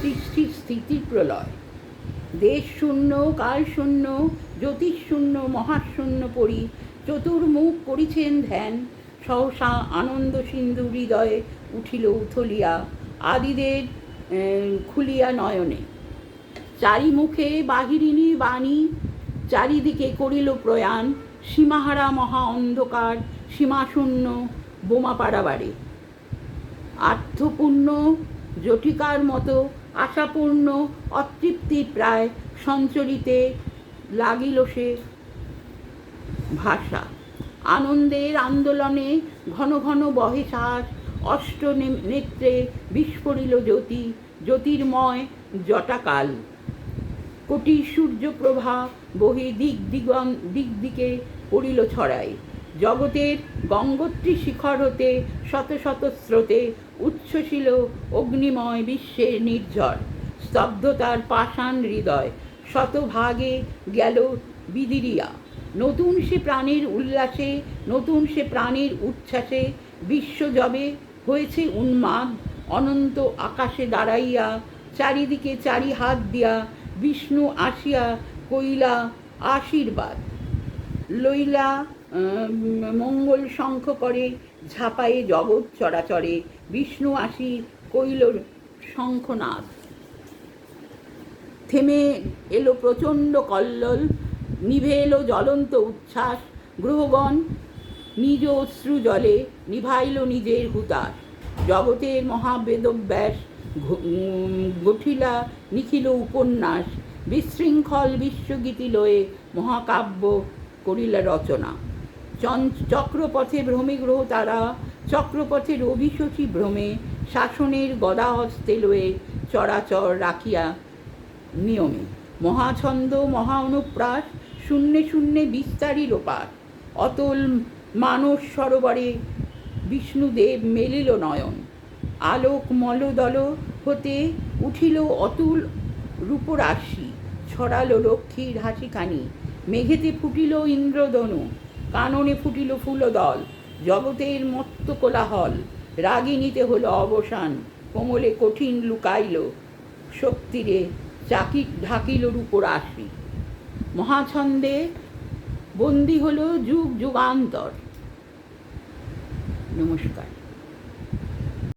সৃষ্টির স্থিতির প্রলয়। দেশ শূন্য, কাল শূন্য, জ্যোতিঃশূন্য, মহাশূন্য পরি চতুর্মুখ করিছেন ধ্যান। সহসা আনন্দ সিন্ধু হৃদয়ে উঠিল উথলিয়া, আদিদের খুলিয়া নয়নে। চারিমুখে বাহিরিনী বাণী, চারিদিকে করিল প্রয়াণ। সীমাহারা মহা অন্ধকার, সীমাশূন্য বোমা পাড়াবাড়ে। আর্থপূর্ণ জটিকার মতো আশাপূর্ণ অতৃপ্তি প্রায় সঞ্চরিতে লাগিল সে ভাষা। আনন্দের আন্দোলনে ঘন ঘন বহে শ্বাস, অষ্ট নেত্রে বিস্ফোরিল জ্যোতি, জ্যোতির্ময় জটাকাল। কোটি সূর্যপ্রভা বহি দিকে পড়িল ছড়াই। জগতের গঙ্গোত্রী শিখর হতে শত শত স্রোতে উচ্ছ্বসিল অগ্নিময় বিশ্বের নির্ঝর। স্তব্ধতার পাষাণ হৃদয় শতভাগে গেল বিদিরিয়া। নতুন সে প্রাণের উল্লাসে, নতুন সে প্রাণের উচ্ছ্বাসে বিশ্ব যবে হয়েছে উন্মাদ। অনন্ত আকাশে দাঁড়াইয়া চারিদিকে চারি হাত দিয়া বিষ্ণু আসিয়া কইলা আশীর্বাদ। লইলা মঙ্গল শঙ্খ করে ঝাঁপায়ে জগৎ চরাচরে, বিষ্ণু আসি কইল শঙ্খনাদ। থেমে এলো প্রচণ্ড কল্লোল, নিভে এলো জ্বলন্ত উচ্ছ্বাস। গ্রহগণ নিজ অশ্রু জলে নিভাইল নিজের হুতাশ। জগতের মহাবেদব্যাস গঠিলা নিখিল উপন্যাস। বিশৃঙ্খল বিশ্বগীতি লয়ে মহাকাব্য করিলা রচনা। চক্রপথে ভ্রমে গ্রহ তারা, চক্রপথে রবি শশী ভ্রমে। শাসনের গদা হস্তে লয়ে চরাচর রাখিয়া নিয়মে। মহাছন্দ মহা অনুপ্রাস, শূন্যে শূন্যে বিস্তারিল পাঠ। অতল মানস সরোবরে বিষ্ণুদেব মেলিল নয়ন। আলোক মলদল হতে উঠিল অতুল রূপরাশি, ছড়ালো লক্ষ্মীর হাসিখানি। মেঘেতে ফুটিল ইন্দ্রধনু, কাননে ফুটিল ফুলদল। জগতের মত্ত কোলাহল, রাগিনীতে হলো অবসান। কোমলে কঠিন লুকাইল, শক্তিরে ঢাকিল রূপরাশি। মহাছন্দে বন্দী হলো যুগ যুগান্তর। নমস্কার।